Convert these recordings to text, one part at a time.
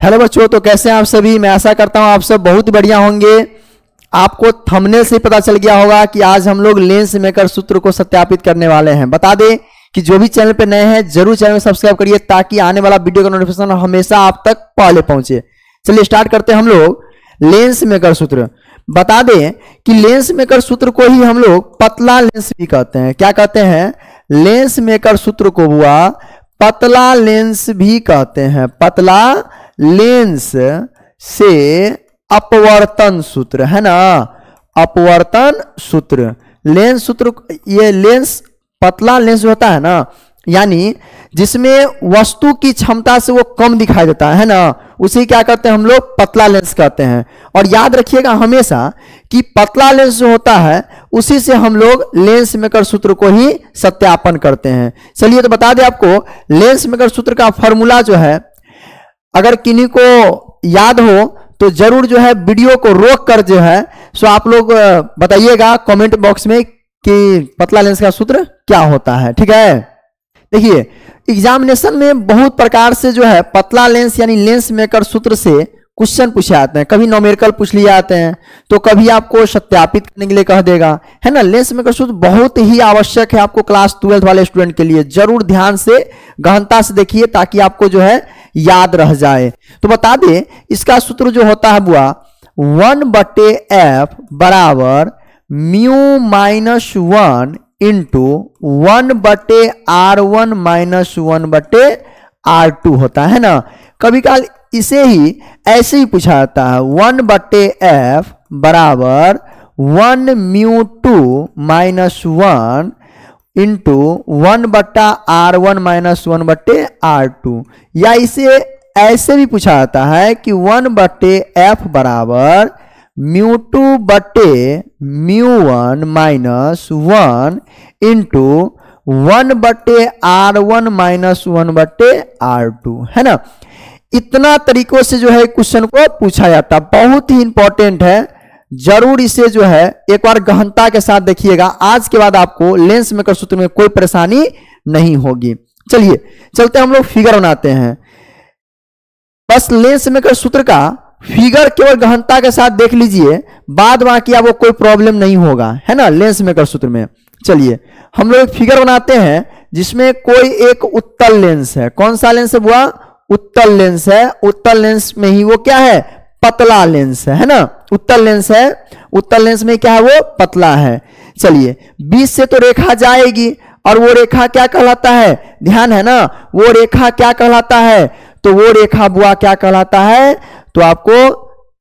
Hello बच्चों, तो कैसे हैं आप सभी। मैं आशा करता हूं आप सब बहुत बढ़िया होंगे। आपको थंबनेल से पता चल गया होगा कि आज हम लोग लेंस मेकर सूत्र को सत्यापित करने वाले हैं। बता दें कि जो भी चैनल पे नए हैं जरूर चैनल को सब्सक्राइब करिए ताकि आने वाला वीडियो का नोटिफिकेशन हमेशा आप तक पहले पहुंचे। चलिए स्टार्ट करते हैं हम लोग लेंस मेकर सूत्र। बता दें कि लेंस मेकर सूत्र को ही हम लोग पतला लेंस भी कहते हैं। क्या कहते हैं? लेंस मेकर सूत्र को हुआ पतला लेंस भी कहते हैं। पतला लेंस से अपवर्तन सूत्र है ना, अपवर्तन सूत्र। लेंस सूत्र, ये लेंस पतला लेंस होता है ना, यानी जिसमें वस्तु की क्षमता से वो कम दिखाई देता है ना, उसे क्या कहते हैं हम लोग? पतला लेंस कहते हैं। और याद रखिएगा हमेशा कि पतला लेंस जो होता है उसी से हम लोग लेंस मेकर सूत्र को ही सत्यापन करते हैं। चलिए तो बता दें आपको लेंस मेकर सूत्र का फॉर्मूला जो है, अगर किन्हीं को याद हो तो जरूर जो है वीडियो को रोक कर जो है सो आप लोग बताइएगा कमेंट बॉक्स में कि पतला लेंस का सूत्र क्या होता है। ठीक है, देखिए एग्जामिनेशन में बहुत प्रकार से जो है पतला लेंस यानी लेंस मेकर सूत्र से क्वेश्चन पूछे जाते हैं। कभी न्यूमेरिकल पूछ लिए जाते हैं तो कभी आपको सत्यापित करने के लिए कह देगा, है ना। लेंस मेकर सूत्र बहुत ही आवश्यक है आपको क्लास 12 वाले स्टूडेंट के लिए। जरूर ध्यान से गहनता से देखिए ताकि आपको जो है याद रह जाए। तो बता दें इसका सूत्र जो होता है बुआ 1/f बराबर mu minus 1 into 1/r1 minus 1/r2 होता है ना। कभी काल इसे ही ऐसे ही पूछा जाता है 1/f बराबर 1 mu 2 minus 1 into 1/r1 minus 1/r2, या इसे ऐसे भी पूछा जाता है कि 1/f बराबर म्यू 2/म्यू1 minus 1 into 1/r1 minus 1/r2, है ना। इतना तरीकों से जो है क्वेश्चन को पूछा जाता है, बहुत ही इंपॉर्टेंट है। जरूर इसे जो है एक बार गहनता के साथ देखिएगा। आज के बाद आपको लेंस मेकर सूत्र में कोई परेशानी नहीं होगी। चलिए चलते हम लोग फिगर बनाते हैं। बस लेंस मेकर सूत्र का फिगर केवल गहनता के साथ देख लीजिए, बाद बाकी आपको कोई प्रॉब्लम नहीं होगा, है ना। लेंस मेकर सूत्र में चलिए हम लोग एक फिगर बनाते हैं जिसमें कोई एक उत्तल लेंस है। कौन सा लेंस है बुआ? उत्तल लेंस है। उत्तल लेंस में ही वो क्या है? पतला लेंस है ना। उत्तल लेंस है, उत्तल लेंस में क्या है? वो पतला है। चलिए बीच से तो रेखा जाएगी और वो रेखा क्या कहलाता है? ध्यान है ना, वो रेखा क्या कहलाता है? तो वो रेखा बुआ क्या कहलाता है? तो आपको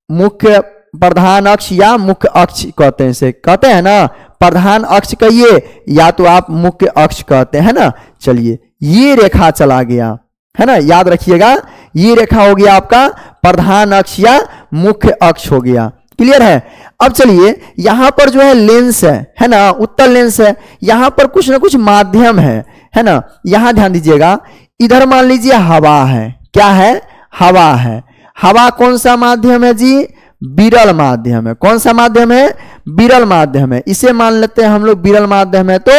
मुख्य प्रधान अक्ष या मुख्य अक्ष कहते हैं, इसे कहते हैं ना। प्रधान अक्ष कहिए या तो आप मुख्य अक्ष कहते हैं ना। चलिए ये रेखा चला गया, है ना, याद रखिएगा। ये रेखा हो गया आपका प्रधान अक्ष या मुख्य अक्ष हो गया। क्लियर है। अब चलिए यहां पर जो है लेंस है ना, उत्तल लेंस है। यहां पर कुछ ना कुछ माध्यम है ना। यहां ध्यान दीजिएगा, इधर मान लीजिए हवा है। क्या है? हवा है। हवा कौन सा माध्यम है जी? विरल माध्यम है। कौन सा माध्यम है? विरल माध्यम है। इसे मान लेते हैं हम लोग विरल माध्यम है, तो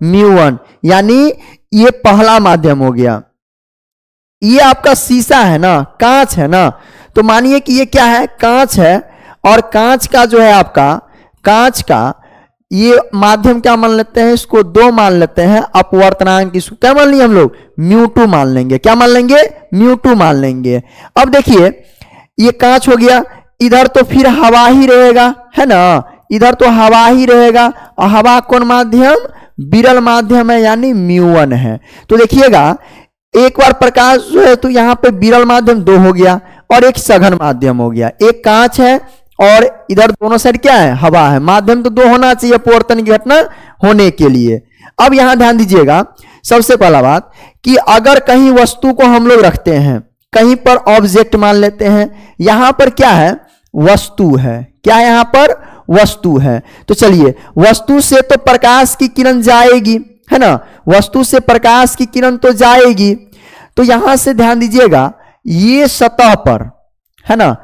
म्यू1 यानी ये पहला माध्यम हो गया। ये आपका शीशा है ना, कांच है ना। तो मानिए कि ये क्या है? कांच है। और कांच का जो है आपका, कांच का ये माध्यम क्या मान लेते हैं? इसको 2 मान लेते हैं। अपवर्तनांक इसको क्या मान लिए हम लोग? म्यू2 मान लेंगे। क्या मान लेंगे? म्यू2 मान लेंगे। अब देखिए ये कांच हो गया, इधर तो फिर हवा ही रहेगा, है ना। इधर तो हवा ही रहेगा और हवा कौन माध्यम? विरल माध्यम है यानी म्यू1 है। तो देखिएगा एक बार प्रकाश जो है तो यहाँ पे विरल माध्यम 2 हो गया और एक सघन माध्यम हो गया। एक कांच है और इधर दोनों साइड क्या है? हवा है। माध्यम तो 2 होना चाहिए अपवर्तन की घटना होने के लिए। अब यहां ध्यान दीजिएगा, सबसे पहला बात कि अगर कहीं वस्तु को हम लोग रखते हैं, कहीं पर ऑब्जेक्ट मान लेते हैं, यहां पर क्या है? वस्तु है। क्या है? यहां पर वस्तु है। तो चलिए वस्तु से तो प्रकाश की किरण जाएगी, है ना। वस्तु से प्रकाश की किरण तो जाएगी। तो यहां से ध्यान दीजिएगा ये सतह पर, है ना,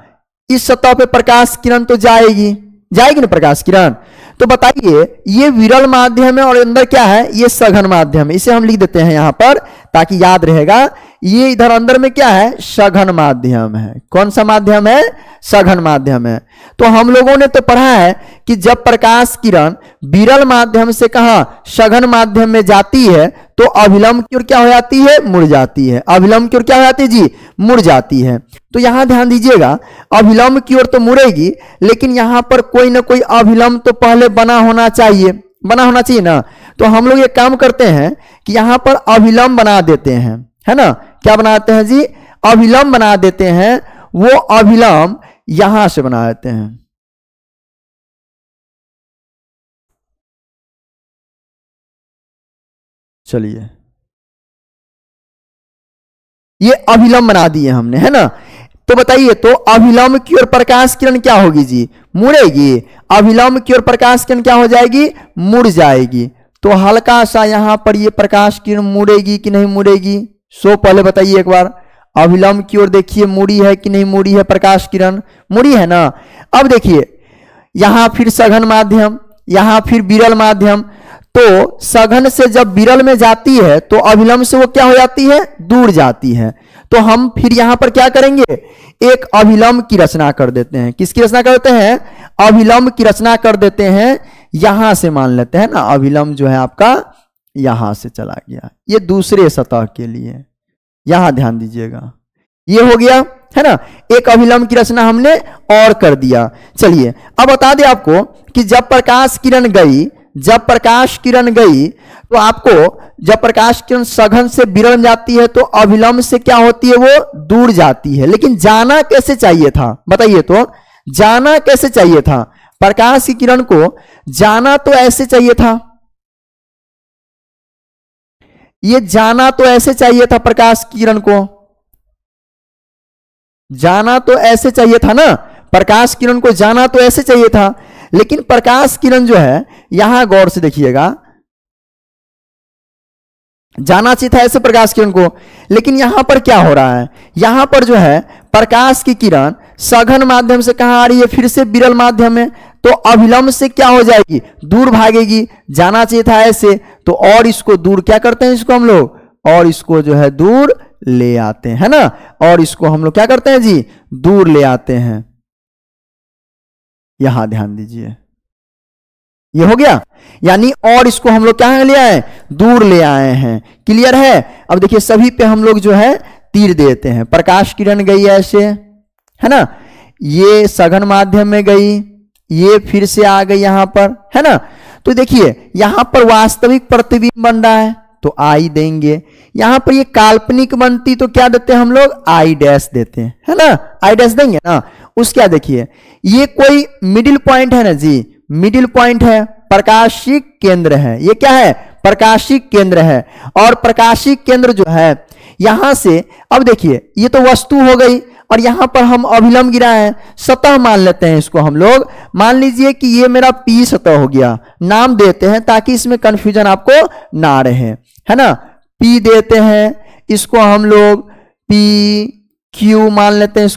इस सतह पे प्रकाश किरण तो जाएगी ना प्रकाश किरण। तो बताइए ये विरल माध्यम है और अंदर क्या है? ये सघन माध्यम है। इसे हम लिख देते हैं यहां पर ताकि याद रहेगा। ये इधर अंदर में क्या है, सघन माध्यम है। कौन सा माध्यम है, सघन माध्यम है। तो हम लोगों ने तो पढ़ा है कि जब प्रकाश किरण विरल माध्यम से कहां, सघन माध्यम में जाती है तो अभिलंब की ओर क्या हो जाती है, मुड़ जाती है। अभिलंब की ओर क्या हो जाती है जी, मुड़ जाती है। तो यहां ध्यान दीजिएगा, अभिलंब की ओर तो मुड़ेगी, लेकिन यहां पर कोई ना कोई अभिलंब तो पहले बना होना चाहिए, बना होना चाहिए ना। तो हम लोग ये काम करते हैं कि यहां पर अभिलंब बना देते हैं, है ना। क्या बनाते हैं जी, अभिलंब बना देते हैं। वो अभिलंब यहां से बना देते हैं। चलिए, ये अभिलंब बना दिए हमने, है ना। तो बताइए, तो अभिलंब की ओर प्रकाश किरण क्या होगी जी, मुड़ेगी। अभिलंब की ओर प्रकाश किरण क्या हो जाएगी, मुड़ जाएगी। तो हल्का सा यहां पर ये प्रकाश किरण मुड़ेगी कि नहीं मुड़ेगी, सो पहले बताइए एक बार। अभिलंब की ओर देखिए मुड़ी है कि नहीं मुड़ी है प्रकाश किरण, मुड़ी है ना। अब देखिए, यहां फिर सघन माध्यम, यहां फिर विरल माध्यम। तो सघन से जब विरल में जाती है तो अभिलंब से वो क्या हो जाती है, दूर जाती है। तो हम फिर यहां पर क्या करेंगे, एक अभिलंब की रचना कर देते हैं। किसकी रचना कर देते हैं, अभिलंब की रचना कर देते हैं। यहां से मान लेते हैं ना, अभिलंब जो है आपका यहां से चला गया, ये दूसरे सतह के लिए। यहां ध्यान दीजिएगा, ये हो गया, है ना। एक अभिलंब की रचना हमने और कर दिया। चलिए, अब बता दें आपको कि जब प्रकाश किरण गई, जब प्रकाश किरण गई तो आपको, जब प्रकाश किरण सघन से विरल जाती है तो अभिलंब से क्या होती है, वो दूर जाती है। लेकिन जाना कैसे चाहिए था, बताइए तो, जाना कैसे चाहिए था। प्रकाश की किरण को जाना तो ऐसे चाहिए था, ये जाना तो ऐसे चाहिए था। प्रकाश की किरण को जाना तो ऐसे चाहिए था ना, प्रकाश किरण को जाना तो ऐसे चाहिए था। लेकिन प्रकाश किरण जो है, यहां गौर से देखिएगा, जाना चाहिए था ऐसे प्रकाश किरण को। लेकिन यहां पर क्या हो रहा है, यहां पर जो है प्रकाश की किरण सघन माध्यम से कहां आ रही है, फिर से विरल माध्यम में। तो अभिलंब से क्या हो जाएगी, दूर भागेगी। जाना चाहिए था ऐसे, तो और इसको दूर क्या करते हैं, इसको हम लोग और इसको जो है दूर ले आते हैं, है ना। और इसको हम लोग क्या करते हैं जी, दूर ले आते हैं। यहां ध्यान दीजिए, ये हो गया। यानी और इसको हम लोग क्या ले आए, दूर ले आए हैं। क्लियर है। अब देखिए, सभी पे हम लोग जो है तीर देते हैं। प्रकाश किरण गई ऐसे, है ना, ये सघन माध्यम में गई, ये फिर से आ गई यहां पर, है ना। तो देखिए, यहां पर वास्तविक प्रतिबिंब बन रहा है तो आई देंगे। यहां पर ये काल्पनिक बनती तो क्या देते हैं हम लोग, आई डैश देते हैं, है ना। आई डैश देंगे ना। उसका देखिए, ये कोई मिडिल पॉइंट है ना जी, मिडिल पॉइंट है, प्रकाशिक केंद्र है। ये क्या है, प्रकाशिक केंद्र है। और प्रकाशिक केंद्र जो है यहां से, अब देखिए, ये तो वस्तु हो गई और यहां पर हम अभिलंब गिराए हैं। सतह मान लेते हैं इसको हम लोग। मान लीजिए कि ये मेरा पी सतह हो गया, नाम देते हैं ताकि इसमें कंफ्यूजन आपको ना रहे, है ना। पी देते हैं, इसको हम लोग पी क्यू मान लेते हैं,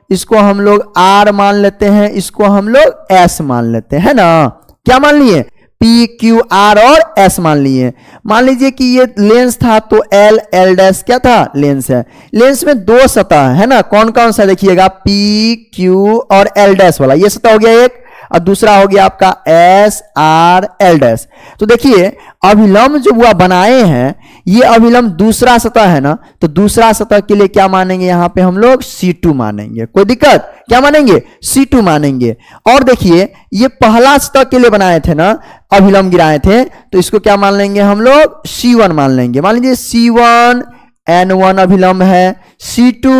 इसको हम लोग आर मान लेते हैं, इसको हम लोग एस मान लेते हैं, है ना। क्या मान लिए, पी क्यू आर और एस मान लिए। मान लीजिए कि ये लेंस था तो एल, एल डैश क्या था, लेंस है। लेंस में दो सतह है ना, कौन कौन सा देखिएगा, पी क्यू और एल डैश वाला, ये सतह हो गया एक, और दूसरा हो गया आपका एस आर एल डैश। तो देखिए, अभिलंब जो हुआ बनाए हैं, ये अभिलंब दूसरा सतह है ना, तो दूसरा सतह के लिए क्या मानेंगे, यहां पे हम लोग C2 मानेंगे। कोई दिक्कत, क्या मानेंगे, C2 मानेंगे। और देखिए, ये पहला सतह के लिए बनाए थे ना, अभिलंब गिराए थे, तो इसको क्या मान लेंगे हम लोग, C1 मान लेंगे। मान लीजिए C1 N1 अभिलंब है, C2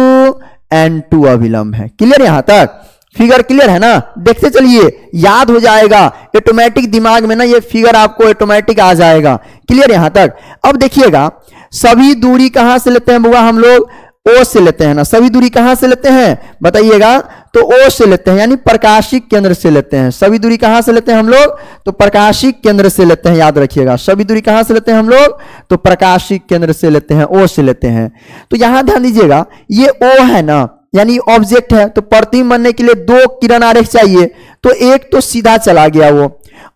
N2 अभिलंब है। क्लियर यहां तक, फिगर क्लियर है ना। देखते चलिए, याद हो जाएगा ऑटोमेटिक, दिमाग में ना ये फिगर आपको ऑटोमेटिक आ जाएगा। क्लियर यहां तक। अब देखिएगा, सभी दूरी कहां से लेते हैं बुआ, हम लोग ओ से लेते हैं ना। सभी दूरी कहां से लेते हैं बताइएगा, तो ओ से लेते हैं, यानी प्रकाशिक केंद्र से लेते हैं। सभी दूरी कहां से लेते हैं हम लोग, तो प्रकाशिक केंद्र से लेते हैं। याद रखिएगा, सभी दूरी कहां से लेते हैं हम लोग, तो प्रकाशिक केंद्र से लेते हैं, ओ से लेते हैं। तो यहां ध्यान दीजिएगा, ये ओ है ना, यानी ऑब्जेक्ट है, तो प्रतिबिंब बनने के लिए दो किरण आरेख चाहिए। तो एक तो सीधा चला गया वो,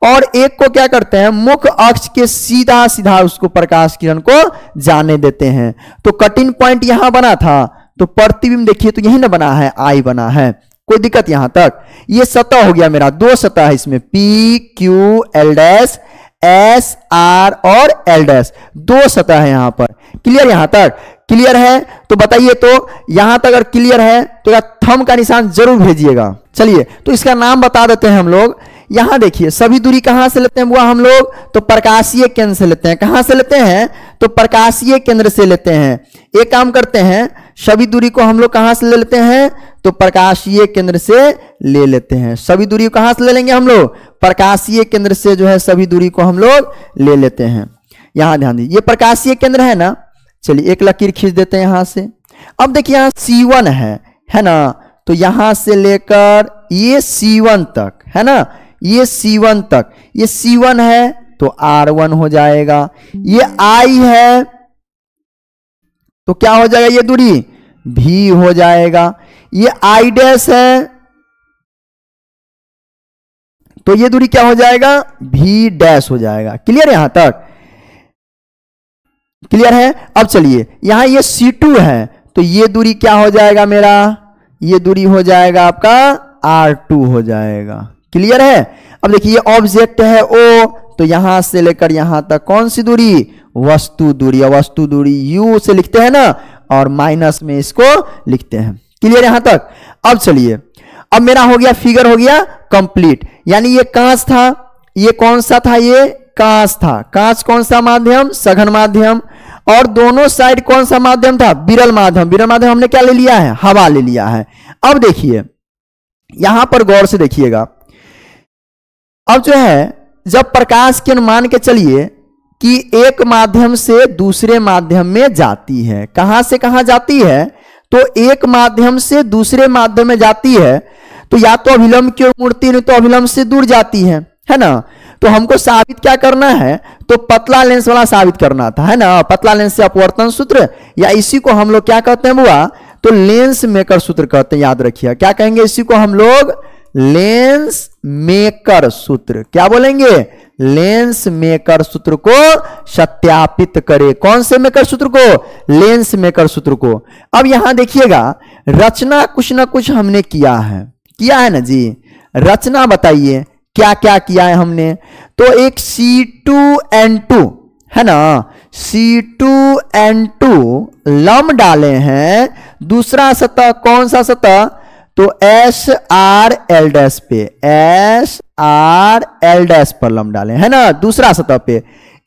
और एक को क्या करते हैं, मुख्य अक्ष के सीधा सीधा उसको प्रकाश किरण को जाने देते हैं। तो कटिंग पॉइंट यहां बना था, तो प्रतिबिंब देखिए तो यही ना बना है, आई बना है, कोई दिक्कत यहां तक। ये सतह हो गया मेरा, दो सतह है इसमें, P Q L dash, S R और एल डैश, दो सतह है यहां पर। क्लियर यहां तक? क्लियर है तो बताइए, तो यहां तक अगर क्लियर है तो थंब का निशान जरूर भेजिएगा। चलिए तो इसका नाम बता देते हैं हम लोग। यहां देखिए सभी दूरी कहां से लेते हैं बुआ हम लोग, तो प्रकाशीय केंद्र से लेते हैं। कहां से लेते हैं, तो प्रकाशीय केंद्र से लेते हैं। एक काम करते हैं, सभी दूरी को हम लोग कहां से ले लेते हैं, तो प्रकाशीय केंद्र से ले लेते हैं। सभी दूरी को कहां से ले लेंगे हम लोग, प्रकाशीय केंद्र से जो है सभी दूरी को हम लोग ले लेते हैं। यहां ध्यान दीजिए, ये प्रकाशीय केंद्र है ना। चलिए एक लकीर खींच देते हैं यहां से। अब देखिए यहां C1 है ना, तो यहां से लेकर ये C1 तक है ना, ये C1 तक, ये C1 है तो R1 हो जाएगा। ये I है तो क्या हो जाएगा, ये दूरी V हो जाएगा। ये I डैश है तो ये दूरी क्या हो जाएगा, V डैश हो जाएगा। क्लियर यहां तक? क्लियर है? अब चलिए यहां ये C2 है तो ये दूरी क्या हो जाएगा मेरा, ये दूरी हो जाएगा आपका R2 हो जाएगा। क्लियर है? अब देखिए ये ऑब्जेक्ट है O, तो यहां से लेकर यहां तक कौन सी दूरी, वस्तु दूरी। वस्तु दूरी U से लिखते हैं ना, और माइनस में इसको लिखते हैं। क्लियर यहां तक? अब चलिए, अब मेरा हो गया, फिगर हो गया कंप्लीट। यानी ये कांच था, ये कौन सा था, ये कांच था। कांच कौन सा माध्यम, सघन माध्यम। और दोनों साइड कौन सा माध्यम था, विरल माध्यम। विरल माध्यम हमने क्या ले लिया है, हवा ले लिया है। अब देखिए यहां पर गौर से देखिएगा, अब जो है जब प्रकाश किरण मान के चलिए कि एक माध्यम से दूसरे माध्यम में जाती है, कहां से कहां जाती है, तो एक माध्यम से दूसरे माध्यम में जाती है, तो या तो अभिलंब की ओर मुड़ती है, नहीं तो अभिलंब से दूर जाती है ना। तो हमको साबित क्या करना है, तो पतला लेंस वाला साबित करना था, है ना। पतला लेंस से अपवर्तन सूत्र, या इसी को हम लोग क्या कहते हैं बुआ, तो लेंस मेकर सूत्र कहते हैं। याद रखिए क्या कहेंगे, इसी को हम लोग लेंस मेकर सूत्र, क्या बोलेंगे, लेंस मेकर सूत्र को सत्यापित करें। कौन से मेकर सूत्र को, लेंस मेकर सूत्र को। अब यहां देखिएगा रचना कुछ ना कुछ हमने किया है ना जी। रचना बताइए क्या क्या किया है हमने, तो एक C2N2 है ना, C2N2 लंब डाले हैं। दूसरा सतह कौन सा सतह, तो SRL डैश पे, SRL डैश पर लंब डाले है ना, दूसरा सतह पे।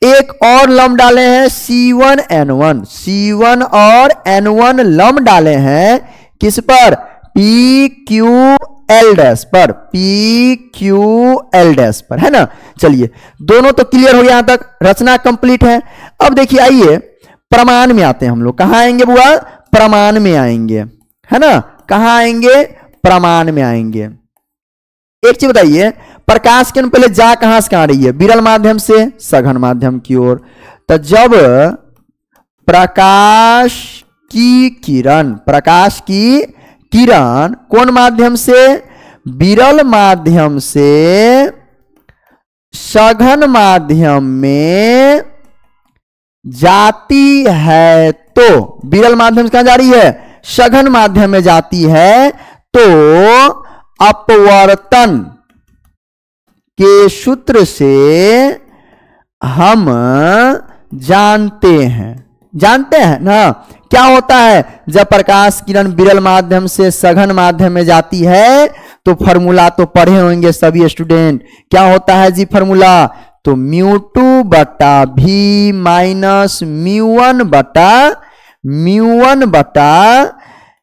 एक और लंब डाले हैं C1N1, C1 और N1 लंब डाले हैं किस पर, PQL डैश पर, PQL डैश पर, है ना। चलिए दोनों तो क्लियर हो गया, यहां तक रचना कंप्लीट है। अब देखिए आइए प्रमाण में आते हैं हम लोग। कहां आएंगे बुआ, प्रमाण में आएंगे, है ना। कहां आएंगे, प्रमाण में आएंगे। एक चीज बताइए, प्रकाश किरण पहले जा कहां से कहां रही है, विरल माध्यम से सघन माध्यम की ओर। तो जब प्रकाश की किरण कौन माध्यम से, विरल माध्यम से सघन माध्यम में जाती है, तो विरल माध्यम से कहां जा रही है, सघन माध्यम में जाती है, तो अपवर्तन के सूत्र से हम जानते हैं ना क्या होता है। जब प्रकाश किरण विरल माध्यम से सघन माध्यम में जाती है, तो फॉर्मूला तो पढ़े होंगे सभी स्टूडेंट। क्या होता है जी फॉर्मूला, तो μ2 बटा v माइनस μ1 बटा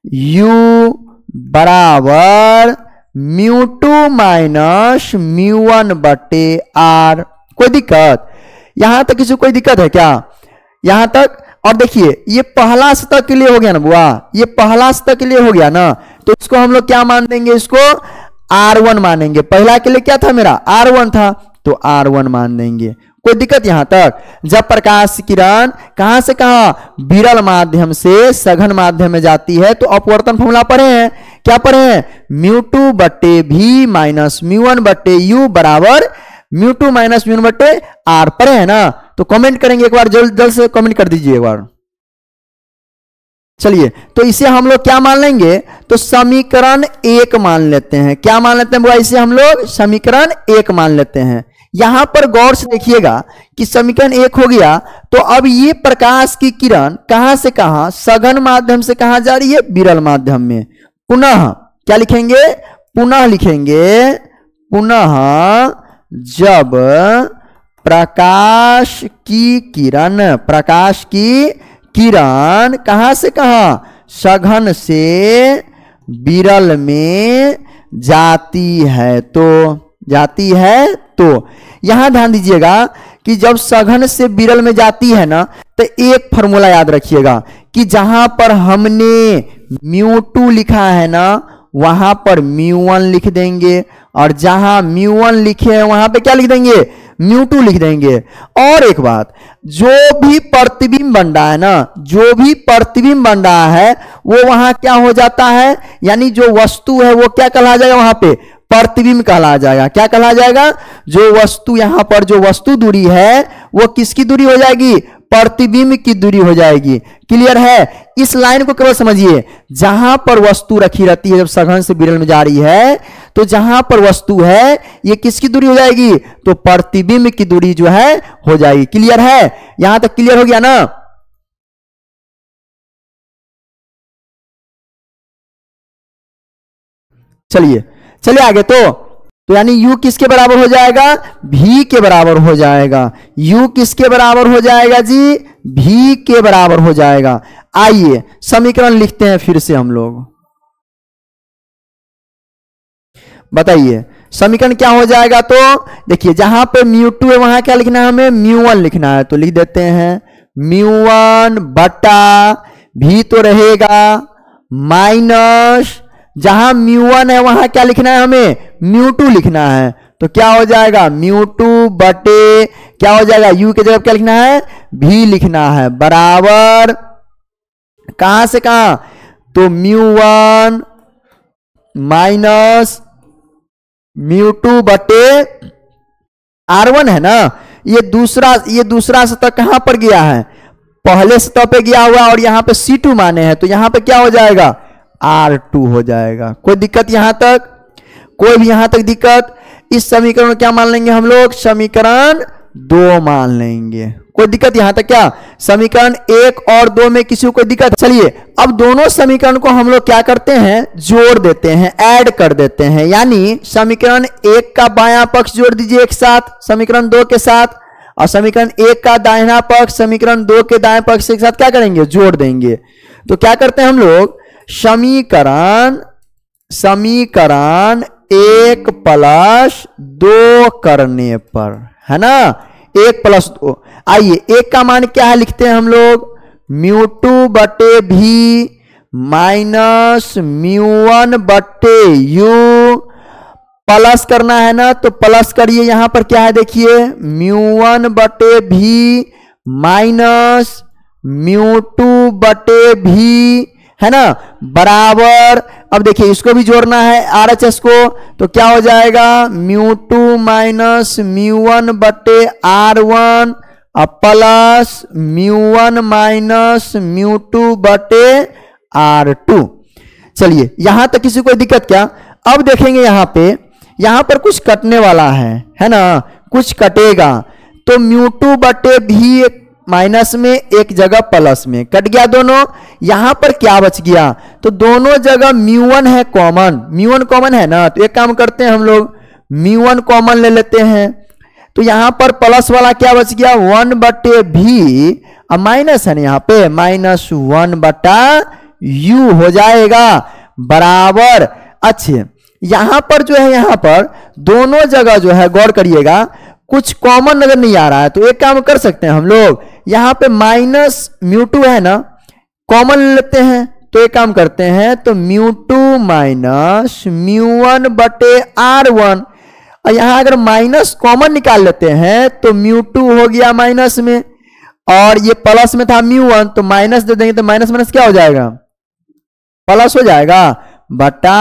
u बराबर μ2 माइनस μ1 बटे r। कोई दिक्कत यहां तक, किसी कोई दिक्कत है क्या यहां तक। और देखिए ये पहला सतह के लिए हो गया ना बुआ, ये पहला सतह के लिए हो गया ना, तो इसको हम लोग क्या मान देंगे, इसको R1 मानेंगे। पहला के लिए क्या था मेरा, R1 था, तो R1 मान देंगे। कोई दिक्कत यहां तक। जब प्रकाश किरण कहां से कहां, विरल माध्यम से सघन माध्यम में जाती है, तो अपवर्तन फॉर्मूला पढ़े हैं, क्या पढ़े हैं, μ2 बटे v माइनस μ1 बटे u बराबर mu two minus mu one बटे आर। पढ़े है ना? तो कमेंट करेंगे एक बार, जल्द जल्द से कमेंट कर दीजिए एक बार। चलिए, तो इसे हम लोग क्या मान लेंगे? तो समीकरण 1 मान लेते हैं। क्या मान लेते हैं? इसे हम लोग समीकरण 1 मान लेते हैं। यहां पर गौर से देखिएगा कि समीकरण 1 हो गया, तो अब ये प्रकाश की किरण कहां से कहां, सघन माध्यम से कहां जा रही है? विरल माध्यम में। पुनः क्या लिखेंगे? पुनः लिखेंगे, पुनः जब प्रकाश की किरण कहां से कहां, सघन से विरल में जाती है तो यहां ध्यान दीजिएगा कि जब सघन से विरल में जाती है ना, तो एक फॉर्मूला याद रखिएगा कि जहां पर हमने म्यू टू लिखा है ना, वहां पर म्यू वन लिख देंगे, और जहां म्यू वन लिखे हैं वहां पे क्या लिख देंगे? म्यू टू लिख देंगे। और एक बात, जो भी प्रतिबिंब बन रहा है ना, जो भी प्रतिबिंब बन रहा है वो वहां क्या हो जाता है, यानी जो वस्तु है वो क्या कहला जाएगा? वहां पे प्रतिबिंब कहला जाएगा। क्या कहला जाएगा? जो वस्तु, यहां पर जो वस्तु दूरी है वो किसकी दूरी हो जाएगी? प्रतिबिंब की दूरी हो जाएगी। क्लियर है? इस लाइन को केवल समझिए, जहां पर वस्तु रखी रहती है जब सघन से विरल में जा रही है, तो जहां पर वस्तु है ये किसकी दूरी हो जाएगी? तो प्रतिबिंब की दूरी जो है हो जाएगी। क्लियर है? यहां तक क्लियर हो गया ना? चलिए आगे। तो यानी u किसके बराबर हो जाएगा? v के बराबर हो जाएगा। u किसके बराबर हो जाएगा जी? v के बराबर हो जाएगा। आइए समीकरण लिखते हैं फिर से हम लोग। बताइए समीकरण क्या हो जाएगा? तो देखिए, जहां पे म्यू टू है वहां क्या लिखना है? हमें म्यू वन लिखना है। तो लिख देते हैं म्यू वन बटा v तो रहेगा माइनस, जहां म्यू वन है वहां क्या लिखना है? हमें म्यू टू लिखना है। तो क्या हो जाएगा? म्यू टू बटे क्या हो जाएगा? u के जगह क्या लिखना है? v लिखना है, बराबर कहां से कहां? तो mu one minus mu two बटे आर वन है ना। ये दूसरा सतह कहां पर गया है? पहले सतह पे गया हुआ, और यहां पे C2 माने हैं, तो यहां पे क्या हो जाएगा? R2 हो जाएगा। कोई दिक्कत यहां तक? कोई भी यहां तक दिक्कत? इस समीकरण को क्या मान लेंगे हम लोग? समीकरण 2 मान लेंगे। कोई दिक्कत यहां तक क्या? समीकरण 1 और 2 में किसी को कोई दिक्कत? चलिए, अब दोनों समीकरण को हम लोग क्या करते हैं? जोड़ देते हैं, ऐड कर देते हैं। यानी समीकरण 1 का बायां पक्ष जोड़ दीजिए एक साथ समीकरण 2 के साथ, और समीकरण 1 का दाहिना पक्ष समीकरण 2 के दाएं पक्ष के साथ क्या करेंगे? जोड़ देंगे। तो क्या करते हैं हम लोग? समीकरण 1 प्लस 2 करने पर, है ना, 1 प्लस 2। आइए 1 का मान क्या है? लिखते हैं हम लोग म्यू टू बटे भी माइनस म्यू वन बटे यू, प्लस करना है ना, तो प्लस करिए। यहां पर क्या है? देखिए म्यू वन बटे भी माइनस म्यू टू बटे भी, है ना, बराबर। अब देखिए इसको भी जोड़ना है RHS को, तो क्या हो जाएगा? Mu two minus mu one बटे R1 plus mu one minus mu two बटे R2। चलिए यहां तक किसी को दिक्कत क्या? अब देखेंगे यहां पर कुछ कटने वाला है ना, कुछ कटेगा। तो म्यू टू बटे भी माइनस में, एक जगह प्लस में, कट गया दोनों। यहां पर क्या बच गया? तो दोनों जगह म्यू वन है कॉमन, म्यू वन कॉमन है ना, तो एक काम करते हैं हम लोग म्यू वन कॉमन ले लेते हैं। तो यहां पर प्लस वाला क्या बच गया? 1 बटे भी, अब माइनस है ना यहाँ पे, माइनस 1 बटा यू हो जाएगा, बराबर। अच्छे, यहां पर जो है, यहां पर दोनों जगह जो है गौर करिएगा कुछ कॉमन नजर नहीं आ रहा है। तो एक काम कर सकते हैं हम लोग, यहां पे माइनस म्यू टू है ना, कॉमन लेते हैं। तो एक काम करते हैं, तो mu two minus mu one बटे R1, और यहां अगर माइनस कॉमन निकाल लेते हैं तो म्यू टू हो गया माइनस में, और ये प्लस में था म्यू वन, तो माइनस दे देंगे, तो माइनस माइनस क्या हो जाएगा? प्लस हो जाएगा, बटा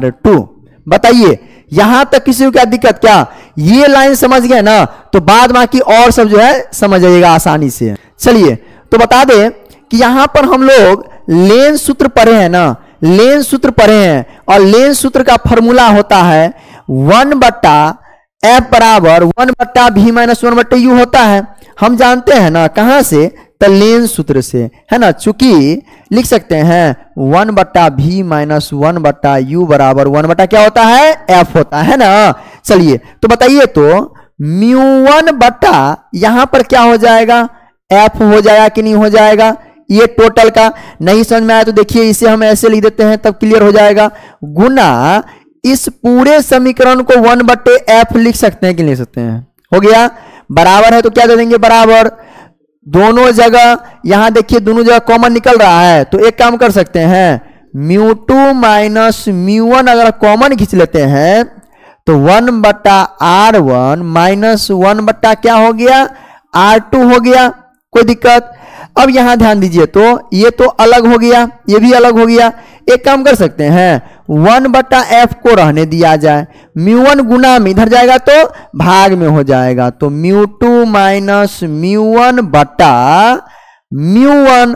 R2। बताइए यहां तक किसी को क्या दिक्कत? क्या ये लाइन समझ गए ना तो बाद बाकी और सब जो है समझ जाइएगा आसानी से। चलिए तो बता दें कि यहां पर हम लोग लेन सूत्र पढ़े हैं ना, लेन सूत्र पढ़े हैं, और लेन सूत्र का फॉर्मूला होता है 1/f बराबर 1/v माइनस 1/u होता है। हम जानते हैं ना कहां से, तो लेन सूत्र से, है ना। चूंकि लिख सकते हैं 1/v माइनस 1/u बराबर 1 क्या होता है, f होता है ना। चलिए तो बताइए तो μ1 बटा यहां पर क्या हो जाएगा, f हो जाएगा कि नहीं हो जाएगा। ये टोटल का नहीं समझ में आया तो देखिए इसे हम ऐसे लिख देते हैं तब क्लियर हो जाएगा, गुना इस पूरे समीकरण को 1/f लिख सकते हैं कि लिख सकते हैं, हो गया। बराबर है तो क्या दे देंगे, बराबर दोनों जगह, यहां देखिए दोनों जगह कॉमन निकल रहा है तो एक काम कर सकते हैं μ2 माइनस μ1 अगर कॉमन खींच लेते हैं तो 1/r1 माइनस 1 क्या हो गया, r2 हो गया, कोई दिक्कत। अब यहां ध्यान दीजिए तो ये तो अलग हो गया, ये भी अलग हो गया। एक काम कर सकते हैं 1/f को रहने दिया जाए, μ1 गुना में इधर जाएगा तो भाग में हो जाएगा, तो μ2 माइनस μ1 बटा μ1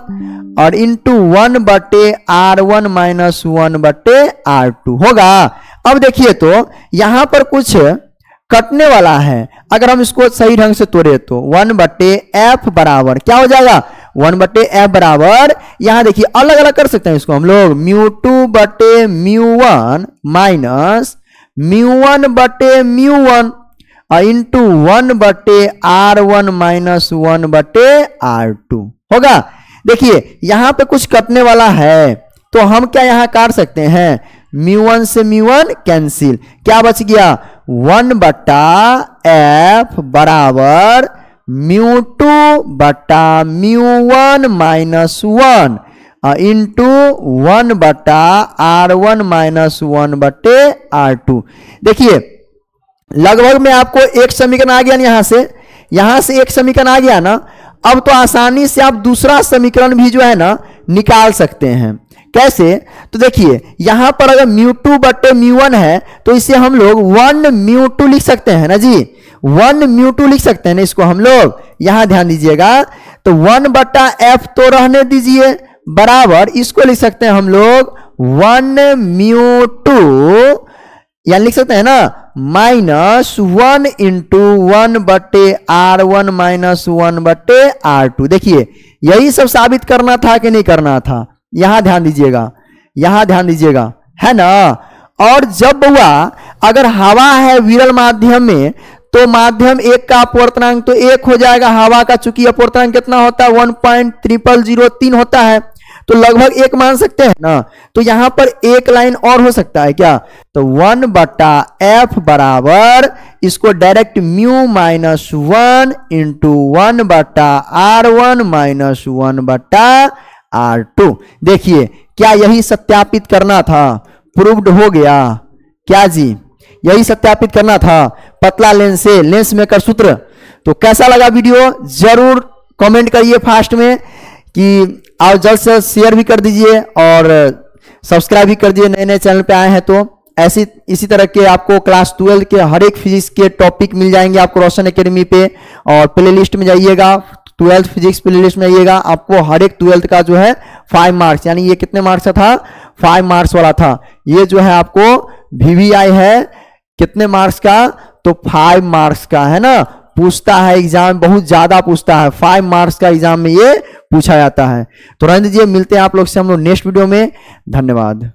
और इंटू 1/r1 माइनस 1/r2 होगा। अब देखिए तो यहां पर कुछ कटने वाला है, अगर हम इसको सही ढंग से तोड़े तो 1/f बराबर क्या हो जाएगा, 1/f बराबर, यहां देखिए अलग अलग कर सकते हैं इसको हम लोग, μ2/μ1 minus μ1/μ1 into 1/r1 minus 1/r2 होगा। देखिए यहां पे कुछ कटने वाला है तो हम क्या यहां काट सकते हैं, μ1 से μ1 कैंसिल, क्या बच गया 1/f बराबर μ2/μ1 minus 1 into 1/r1 minus 1/r2। देखिए लगभग में आपको एक समीकरण आ गया ना, यहां से एक समीकरण आ गया ना। अब तो आसानी से आप दूसरा समीकरण भी जो है ना निकाल सकते हैं। कैसे, तो देखिए यहां पर अगर μ2/μ1 है तो इसे हम लोग 1μ2 लिख सकते हैं ना जी, 1μ2 लिख सकते हैं ना इसको हम लोग। यहां ध्यान दीजिएगा तो 1/f तो रहने दीजिए, बराबर इसको लिख सकते हैं हम लोग 1μ2, या लिख सकते हैं ना minus 1 into 1/r1 minus 1/r2। देखिए यही सब साबित करना था कि नहीं करना था, यहां ध्यान दीजिएगा, यहां ध्यान दीजिएगा, है ना। और जब हुआ अगर हवा है विरल माध्यम में तो माध्यम एक का अपवर्तनांक तो 1 हो जाएगा हवा का, चूंकि अपवर्तनांक कितना होता है 1.0003 होता है, तो लगभग 1 मान सकते हैं ना। तो यहां पर एक लाइन और हो सकता है क्या, तो 1/f बराबर इसको direct μ minus 1 into 1/r1 minus 1/r2। देखिए क्या यही सत्यापित करना था, प्रूव्ड हो गया क्या जी, यही सत्यापित करना था पतला लेंस से, लेंस मेकर सूत्र। तो कैसा लगा वीडियो जरूर कमेंट करिए फास्ट में कि, और जल्द से शेयर भी कर दीजिए और सब्सक्राइब भी कर दीजिए नए नए चैनल पे आए हैं तो। ऐसी इसी तरह के आपको क्लास 12 के हर एक फिजिक्स के टॉपिक मिल जाएंगे आपको रोशन एकेडमी पे, और प्ले लिस्ट में जाइएगा 12th फिजिक्स प्ले लिस्ट में जाइएगा, आपको हर एक 12th का जो है 5 मार्क्स, यानी ये कितने मार्क्स का था 5 मार्क्स वाला था, ये जो है आपको VVI है कितने मार्क्स का, तो 5 मार्क्स का, है ना। पूछता है एग्जाम, बहुत ज्यादा पूछता है, 5 मार्क्स का एग्जाम में ये पूछा जाता है। तो रहने दीजिए, मिलते हैं आप लोग से हम लोग नेक्स्ट वीडियो में। धन्यवाद।